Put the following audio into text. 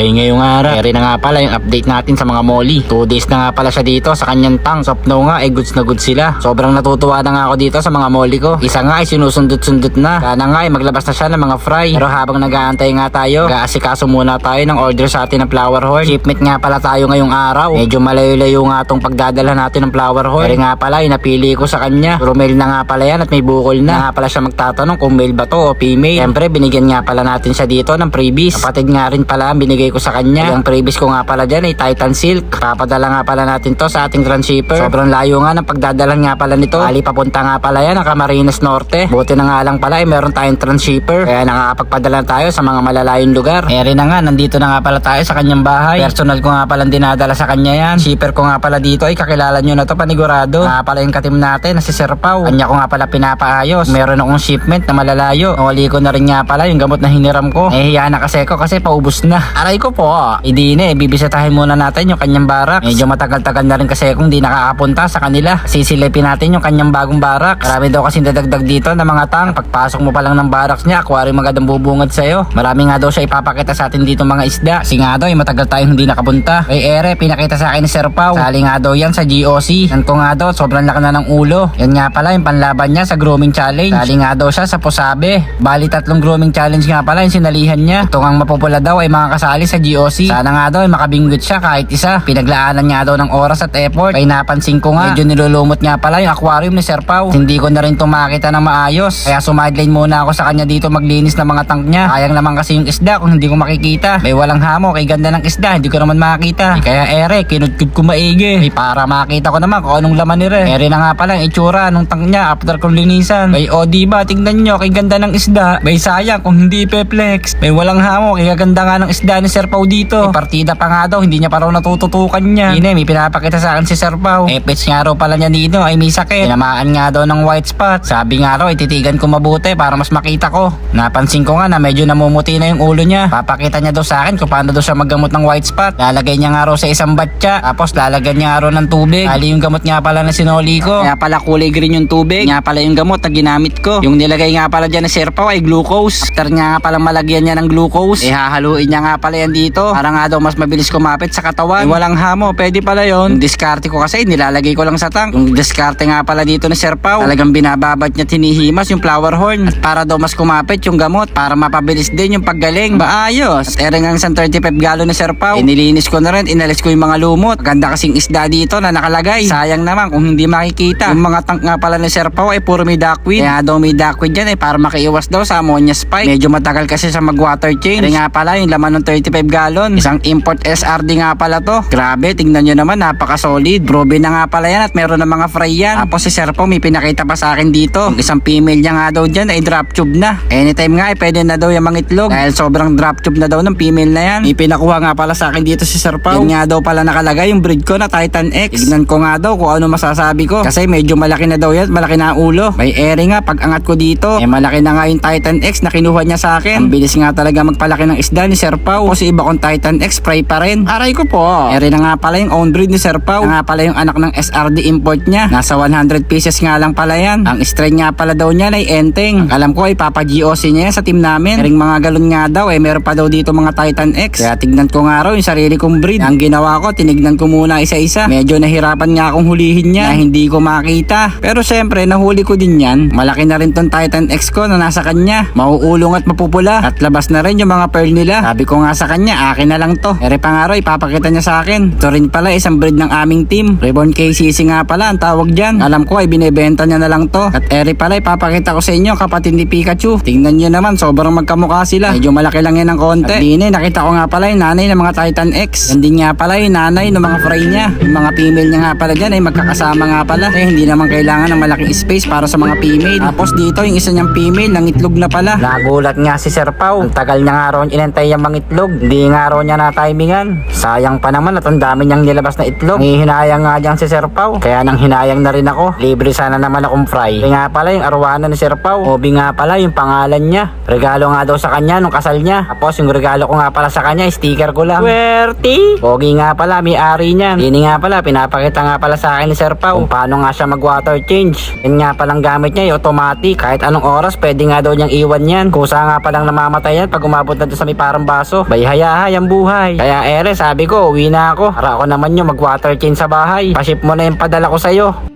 Bay ngayong araw. Eri na nga pala yung update natin sa mga molly. 2 days na nga pala siya dito sa kanyang tank. Sopno nga goods na goods sila. Sobrang natutuwa na nga ako dito sa mga molly ko. Isa nga ay sinusundot-sundot na. Sana nga ay maglabas na siya ng mga fry. Pero habang nag-aantay nga tayo, nag-aasikaso muna tayo ng order sa atin ng flower horn. Shipment nga pala tayo ngayong araw. Medyo malayo-layo nga tong pagdadala natin ng flower horn. Pero nga pala yung napili ko sa kanya. Pero male na nga pala yan at may bukol na. Nga pala siya magtatanong kung male ba to o female. Siyempre binigyan nga pala natin siya dito ng freebies. Kapatid nga rin pala ang binigay ko sa kanya. Yung freebies ko nga pala dyan ay Titan Silk. Papadala nga pala natin to sa ating transshipper. Sobrang layo nga ng pagdadalan nga pala nito. Ali papunta nga pala yan ng Camarines Norte. Buti na nga lang pala ay meron tayong transshipper. Kaya nakakapagpadala tayo sa mga malalayong lugar. Eri na nga, nandito na nga pala tayo sa kanyang bahay. Personal ko nga pala dinadala sa kanya yan. Shipper ko nga pala dito ay kakilala nyo na to, panigurado. Nga pala yung katim natin na si Sir Pao. Kanya ko nga pala pinapaayos. Meron akong shipment na malalayo. Nawali ko na rin nga pala yung gamot na hiniram ko. Nahihiya na kasi ko kasi paubos na. Aray ko po. Hindi na bibisitahin muna natin yung kanyang barak. Medyo matagal-tagal na rin kasi kung di nakakapunta sa kanila. Sisilipin natin yung kanyang bagong barak. Marami daw kasi dadagdag dito ng mga tank. Pagpasok mo pa lang ng baraks niya, aquarium agad ang bubungad sa'yo. Marami nga daw siya ipapakita sa atin dito mga isda. Kasi nga daw matagal tayong hindi nakapunta. Kay Ere, pinakita sa akin ni Sir Pao. Sali nga daw yan sa GOC. Yan ko nga daw, sobrang laki na ng ulo. Yan nga pala yung panlaban niya sa grooming challenge. Sali nga daw siya sa Pusabe. Bali 3 grooming challenge nga pala yung sinalihan niya. Ito ngang mapupula daw ay mga kasali sa GOC. Sana nga daw ay makabingwit siya kahit isa. Pinaglaanan nga daw ng oras at effort. Kaya napansin ko nga, medyo nilulumot nga pala yung aquarium ni Sir Pao. Hindi ko na rin ito makita ng maayos. Kaya sumideline muna ako sa kanya dito maglinis ng mga tank niya. Sayang naman kasi yung isda kung hindi ko makikita. May walang hamo, kay ganda ng isda, hindi ko naman makita. Kaya Ere, kinudkud ko maigi. Para makita ko naman kung anong laman ni Re. Ere na nga pala ang itsura nung tank niya after kong linisan. May diba, tingnan nyo, kay ganda ng isda. May sayang kung hindi pe-flex. May walang hamo, kay ganda nga ng isda ni Sir Pao dito. May partida pa nga daw, hindi niya pa raw natututukan niya. Hindi, may pinapakita sa akin si Sir Pao. Pitch nga raw pala niya dito ay may sakit. Tinamaan nga daw ng white spot. Sabi nga raw, ititigan ko mabuti para mas makita ko. Napansin ko nga na medyo namumuti na yung ulo niya. Papakita niya daw sa akin kung paano daw siya maggamot ng white spot. Lalagay niya nga raw sa isang batya. Tapos lalagyan niya nga raw ng tubig. Kali yung gamot nga pala na sinoli ko. Kaya pala kulay green yung tubig. Nga pala yung gamot na ginamit ko. Yung nilagay nga pala dyan ni Sir Pao ay glucose. After nga pala malagyan niya ng glucose, hahaluin niya nga pala yan dito. Para nga daw mas mabilis kumapit sa katawan. Walang hamo, pwede pala yon. Yung diskarte ko kasi nilalagay ko lang sa tank. Yung diskarte nga pala dito ni Sir Pao, talagang binababat niya, tinihimas yung flower horn. At para daw mas kumapit yung gamot, para mapabilis din yung paggaling. Maayos. At ere nga isang 35 galon ni Sir Pao. Nilinis ko na rin, inalis ko yung mga lumot. Ganda kasing isda dito na nakalagay. Sayang naman kung hindi makikita. Yung mga tank nga pala ni Sir Pao ay puro may duckweed. Kaya daw may duckweed dyan para makaiwas daw sa ammonia spike. Medyo matagal kasi sa mag water change. Ere nga pala yung laman ng 35 galon. Isang import SRD nga pala to. Grabe, tingnan nyo naman, napaka solid. Probe na nga pala yan at meron na mga fry yan. Tapos si Sir Pao may pinakita pa sa akin dito. Yung isang female niya nga daw dyan ay drop tube na. Anytime nga ay pwede na daw yung mga itlog. Dahil sobrang drop tube na daw ng female na yan. May pinakuha nga pala sa akin dito si Sir Pao. Yan nga daw pala nakalagay yung breed ko na Titan X. Tignan ko nga daw kung ano masasabi ko. Kasi medyo malaki na daw yan, malaki na ang ulo. May ere nga pag angat ko dito. Malaki na nga yung Titan X na kinuha niya sa akin. Ang bilis nga talaga magpalaki ng isda ni Sir Pao. Kasi iba kong Titan X fry pa rin. Aray ko po. Ere na nga pala yung own breed ni Sir Pao. Nga pala yung anak ng SRD import niya. Nasa 100 pieces nga lang pala yan. Ang strain nga pala daw niya ay Enteng. Alam ko ay Papa GOC niya yan sa team namin. Ring mga galon nga daw meron pa daw dito mga Titan X. Kaya tignan ko nga raw yung sarili kong breed. Ang ginawa ko, tinignan ko muna isa-isa. Medyo nahirapan nga akong hulihin niya na hindi ko makita. Pero syempre nahuli ko din yan. Malaki na rin tong Titan X ko na nasa kanya. Mauulong at mapupula. At labas na rin yung mga pearl nila. Sabi ko nga sa kanya, akin na lang to. Ere pa nga raw, ipapakita niya sa akin. Ito rin pala isang breed ng aming team. Reborn KCC nga pala ang tawag dyan. Alam ko ay binebenta niya na lang to. At ere pala, ipapakita ko sa inyo kapatid ni Pikachu. Tingnan nyo naman, sobrang magkamukha sila. Medyo malaki lang yan ng konti. At din nakita ko nga pala yung nanay ng mga Titan X. Yan din nga pala yung nanay ng mga fry niya. Yung mga female niya nga pala dyan ay magkakasama nga pala. Hindi naman kailangan ng malaking space para sa mga female. Tapos dito yung isa niyang female nang itlog na pala. Nagulat nga si Sir Pao. Ang tagal niya nga raw inantay yung mga itlog. Hindi nga raw niya na timingan. Sayang pa naman at ang dami niyang nilabas na itlog. Hinayang nga dyan si Sir Pao. Kaya nang hinayang na rin ako. Libre sana naman akong fry. Kaya nga pala yung arwana ni Sir Pao. Obi nga pala yung pangalan niya. Regalo nga daw sa kanya nung kasal niya. Tapos yung regalo ko nga pala sa kanya, sticker ko lang. Swerte! Pogi nga pala, may ari niyan. Hindi nga pala, pinapakita nga pala sa akin ni Sir Pao kung paano nga siya mag water change. Yan nga palang gamit niya, yung automatic. Kahit anong oras, pwede nga daw niyang iwan yan. Kusa nga palang namamatay yan pag umabot na doon sa may parang baso. By hayahay ang buhay. Kaya ere, sabi ko, uwi na ako. Para ako naman yung mag-water change sa bahay. Pa-ship mo na yung padala ko sa'yo.